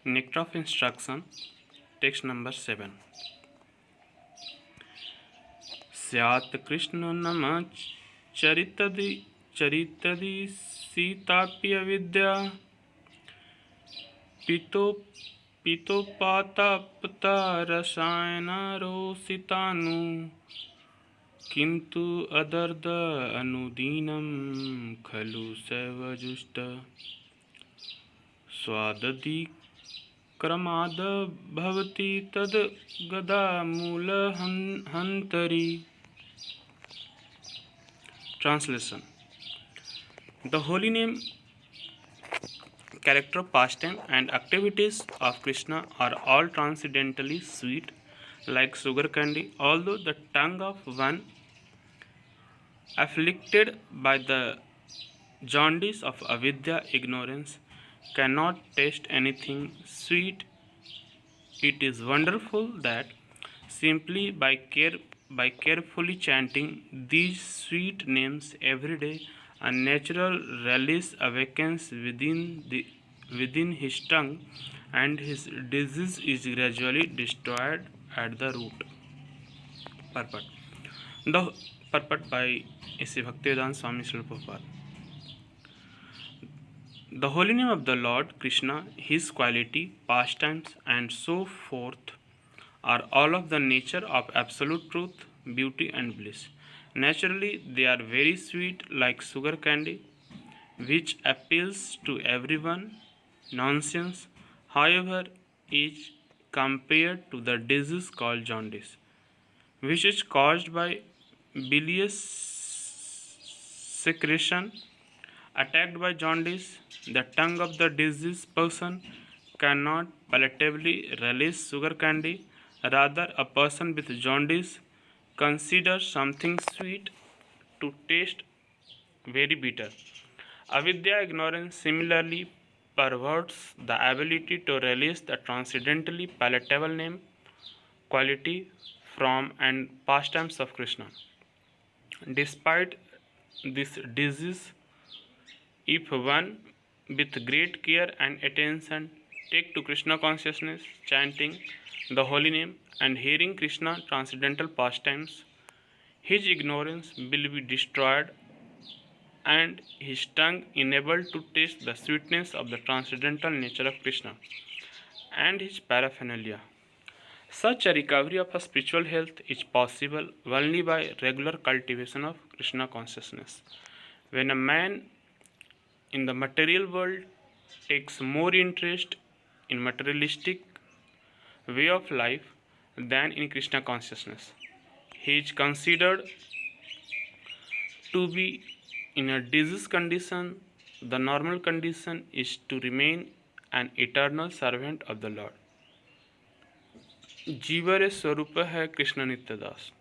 Nectar of instruction, text number 7. स्यात् कृष्ण नम चरितदि सीताप्य विद्या पितो पितोपातापता रसायनारोसितानु किन्तु अदर्द अनुदीनं खलु सैवजुष्ट स्वाददि क्रमाद भवति तद गदा मूलहन्तरि. Translation. The holy name, character, pastime, and activities of Krishna are all transcendentally sweet, like sugar candy, although the tongue of one afflicted by the jaundice of avidya, ignorance, cannot taste anything sweet. It is wonderful that simply by carefully chanting these sweet names every day, a natural relish awakens within his tongue, and his disease is gradually destroyed at the root. Purport. The purport by A.C. Bhaktivedanta Swami Srila Prabhupada. The holy name of the Lord Krishna, his quality, pastimes, and so forth are all of the nature of absolute truth, beauty, and bliss. Naturally, they are very sweet, like sugar candy, which appeals to everyone. Nonsense, however, is compared to the disease called jaundice, which is caused by bilious secretion. Attacked by jaundice, the tongue of the diseased person cannot palatably relish sugar candy. Rather, a person with jaundice considers something sweet to taste very bitter. Avidya, ignorance, similarly perverts the ability to relish the transcendently palatable name, quality, form, and pastimes of Krishna. Despite this disease, if one with great care and attention take to Krishna consciousness, chanting the holy name and hearing Krishna transcendental pastimes, his ignorance will be destroyed and his tongue enabled to taste the sweetness of the transcendental nature of Krishna and his paraphernalia. Such a recovery of spiritual health is possible only by regular cultivation of Krishna consciousness. When a man in the material world takes more interest in materialistic way of life than in Krishna consciousness, he is considered to be in a disease condition. The normal condition is to remain an eternal servant of the Lord. जीवर स्वरूप है Krishna नित्यदास.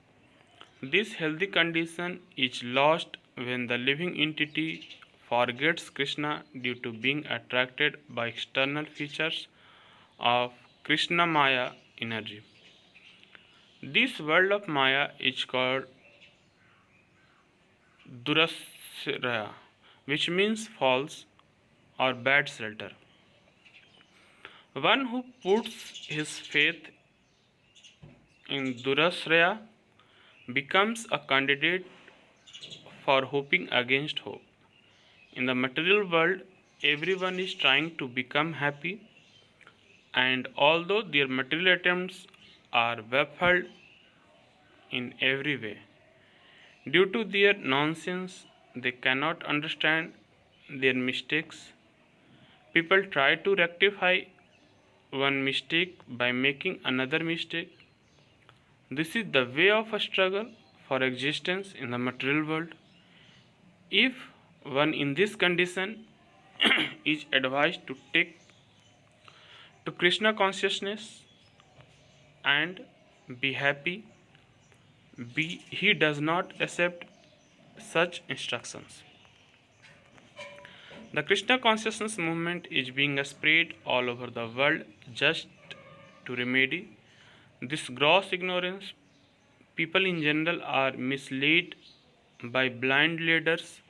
This healthy condition is lost when the living entity forgets Krishna due to being attracted by external features of Krishna Maya energy. This world of Maya is called Durasraya, which means false or bad shelter. One who puts his faith in Durasraya becomes a candidate for hoping against hope. In the material world, everyone is trying to become happy, and although their material attempts are baffled in every way, due to their nonsense, they cannot understand their mistakes. People try to rectify one mistake by making another mistake. This is the way of a struggle for existence in the material world. If one in this condition is advised to take to Krishna consciousness and be happy, he does not accept such instructions. The Krishna consciousness movement is being spread all over the world just to remedy this gross ignorance. People in general are misled by blind leaders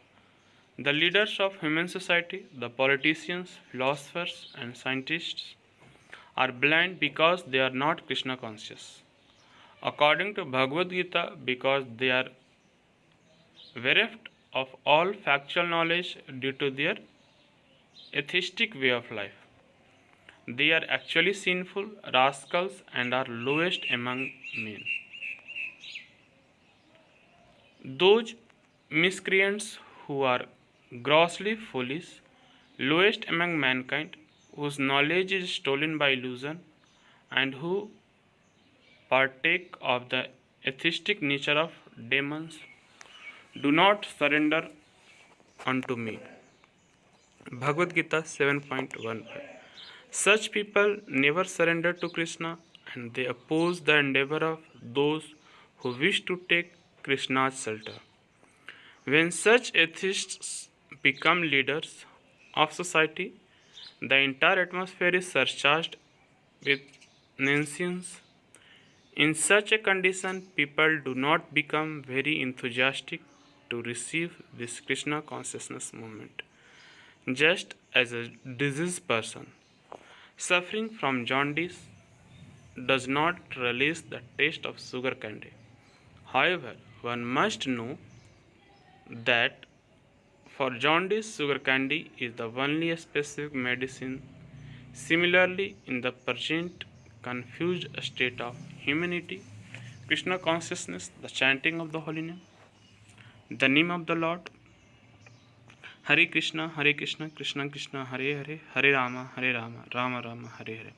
The leaders of human society, the politicians, philosophers, and scientists, are blind because they are not Krishna conscious. According to Bhagavad Gita, because they are bereft of all factual knowledge due to their atheistic way of life. They are actually sinful rascals and are lowest among men. Those miscreants who are grossly foolish, lowest among mankind, whose knowledge is stolen by illusion, and who partake of the atheistic nature of demons, do not surrender unto me. Bhagavad Gita 7.15. Such people never surrender to Krishna and they oppose the endeavor of those who wish to take Krishna's shelter. When such atheists become leaders of society, the entire atmosphere is surcharged with nonsense. In such a condition, people do not become very enthusiastic to receive this Krishna consciousness movement. Just as a diseased person suffering from jaundice does not relish the taste of sugar candy. However, one must know that for jaundice, sugar candy is the only specific medicine. Similarly, in the present confused state of humanity, Krishna consciousness, the chanting of the holy name, the name of the Lord, Hare Krishna, Krishna Krishna, Hare Hare, Hare Rama, Rama Rama, Hare Hare,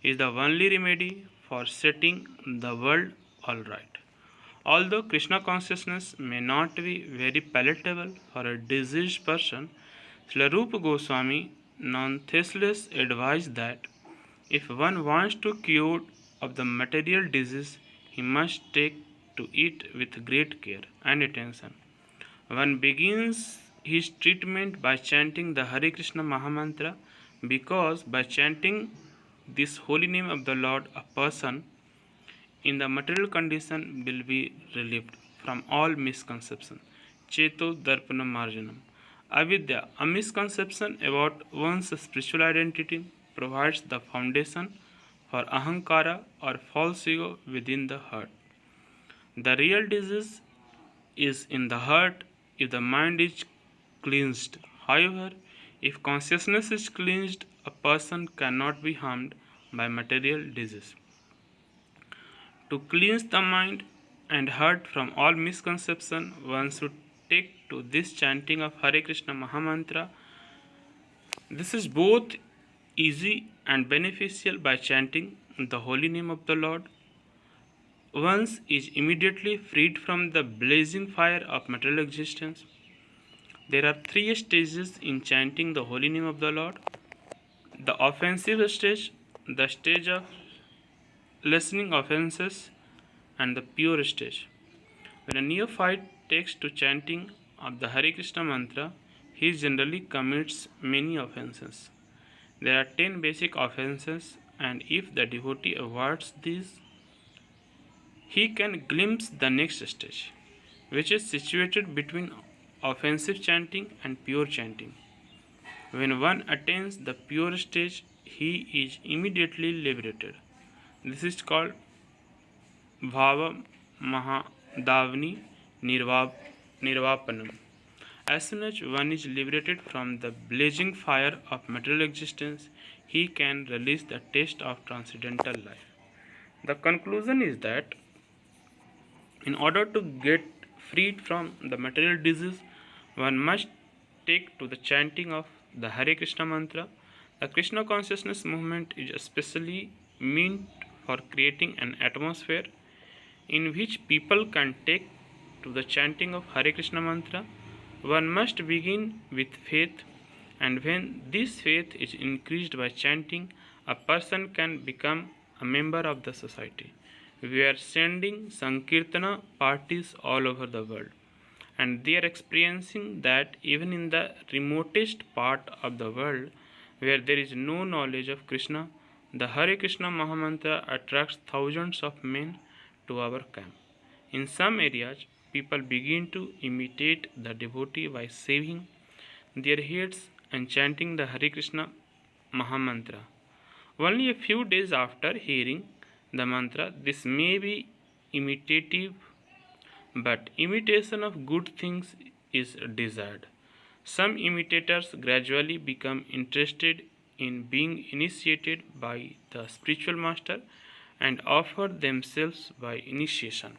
is the only remedy for setting the world all right. Although Krishna consciousness may not be very palatable for a diseased person, Srila Rupa Goswami nonetheless advised that if one wants to cure of the material disease, he must take to it with great care and attention. One begins his treatment by chanting the Hare Krishna Mahamantra because by chanting this holy name of the Lord, a person in the material condition will be relieved from all misconception. Cheto Darpanam Marjanam. Avidya, a misconception about one's spiritual identity, provides the foundation for ahankara or false ego within the heart. The real disease is in the heart if the mind is cleansed. However, if consciousness is cleansed, a person cannot be harmed by material disease. To cleanse the mind and heart from all misconception, one should take to this chanting of Hare Krishna Mahamantra. This is both easy and beneficial. By chanting the holy name of the Lord, one is immediately freed from the blazing fire of material existence. There are three stages in chanting the holy name of the Lord: the offensive stage, the stage of lessening offenses, and the pure stage. When a neophyte takes to chanting of the Hare Krishna mantra, he generally commits many offenses. There are 10 basic offenses, and if the devotee avoids these, he can glimpse the next stage, which is situated between offensive chanting and pure chanting. When one attains the pure stage, he is immediately liberated. This is called Bhava Mahadavani Nirvapanam. As soon as one is liberated from the blazing fire of material existence, he can release the taste of transcendental life. The conclusion is that in order to get freed from the material disease, one must take to the chanting of the Hare Krishna mantra. The Krishna consciousness movement is especially meant for creating an atmosphere in which people can take to the chanting of Hare Krishna mantra. One must begin with faith, and when this faith is increased by chanting, a person can become a member of the society. We are sending Sankirtana parties all over the world, and they are experiencing that even in the remotest part of the world where there is no knowledge of Krishna, the Hare Krishna Mahamantra attracts thousands of men to our camp. In some areas, people begin to imitate the devotee by saying their heads and chanting the Hare Krishna Mahamantra. Only a few days after hearing the mantra, this may be imitative, but imitation of good things is desired. Some imitators gradually become interested in being initiated by the spiritual master and offer themselves by initiation.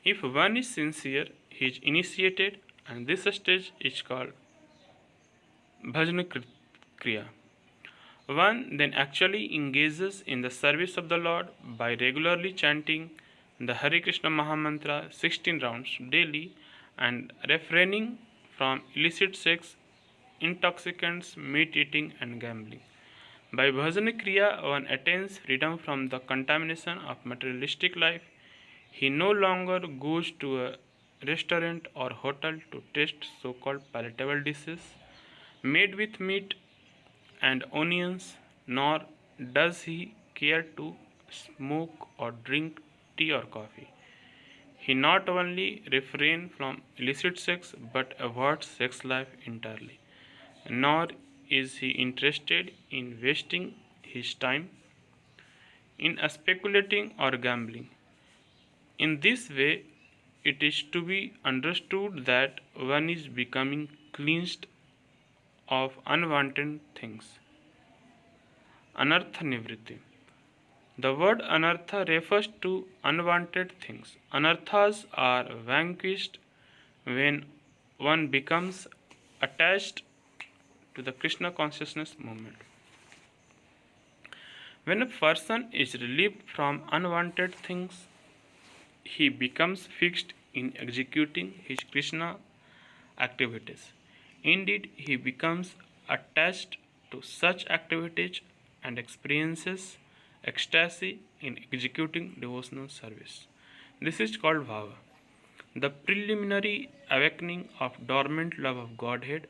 If one is sincere, he is initiated, and this stage is called bhajana kriya. One then actually engages in the service of the Lord by regularly chanting the Hare Krishna Mahamantra 16 rounds daily and refraining from illicit sex, intoxicants, meat eating, and gambling. By bhajana kriya, one attains freedom from the contamination of materialistic life. He no longer goes to a restaurant or hotel to taste so called palatable dishes made with meat and onions, nor does he care to smoke or drink tea or coffee. He not only refrains from illicit sex but avoids sex life entirely, nor is he interested in wasting his time in speculating or gambling. In this way, it is to be understood that one is becoming cleansed of unwanted things. Anartha nivritti. The word anartha refers to unwanted things. Anarthas are vanquished when one becomes attached to the Krishna consciousness movement. When a person is relieved from unwanted things, he becomes fixed in executing his Krishna activities. Indeed, he becomes attached to such activities and experiences ecstasy in executing devotional service. This is called bhava, the preliminary awakening of dormant love of Godhead.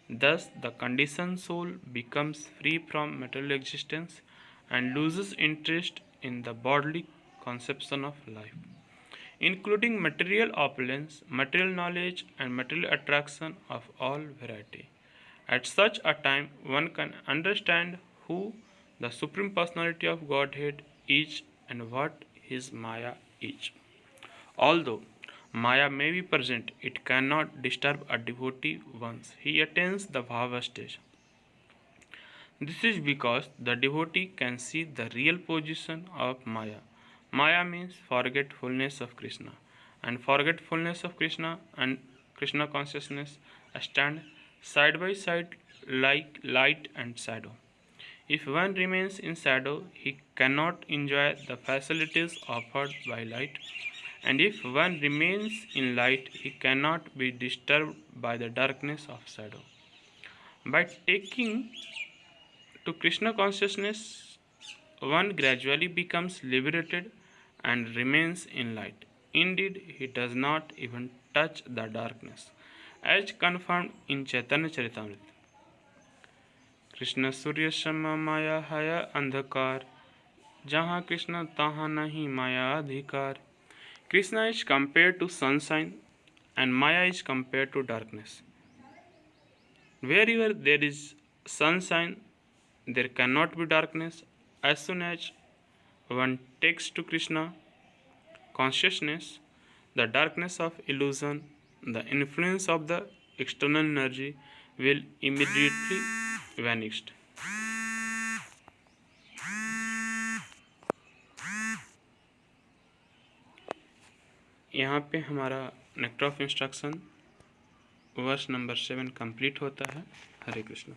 Thus, the conditioned soul becomes free from material existence and loses interest in the bodily conception of life, including material opulence, material knowledge, and material attraction of all variety. At such a time, one can understand who the Supreme Personality of Godhead is and what his Maya is. Although Maya may be present, it cannot disturb a devotee once he attains the bhava stage. This is because the devotee can see the real position of Maya. Maya means forgetfulness of Krishna, and forgetfulness of Krishna and Krishna consciousness stand side by side like light and shadow. If one remains in shadow, he cannot enjoy the facilities offered by light, and if one remains in light, he cannot be disturbed by the darkness of shadow. By taking to Krishna consciousness, one gradually becomes liberated and remains in light. Indeed, he does not even touch the darkness, as confirmed in Chaitanya Charitamrita. Krishna सूर्य सम माया है अंधकार जहाँ कृष्ण तहाँ नहीं माया अधिकार. Krishna is compared to sunshine and Maya is compared to darkness. Wherever there is sunshine, there cannot be darkness. As soon as one takes to Krishna consciousness, the darkness of illusion, the influence of the external energy will immediately vanish. यहाँ पे हमारा Nectar of Instruction verse number 7 complete होता है. हरे कृष्ण.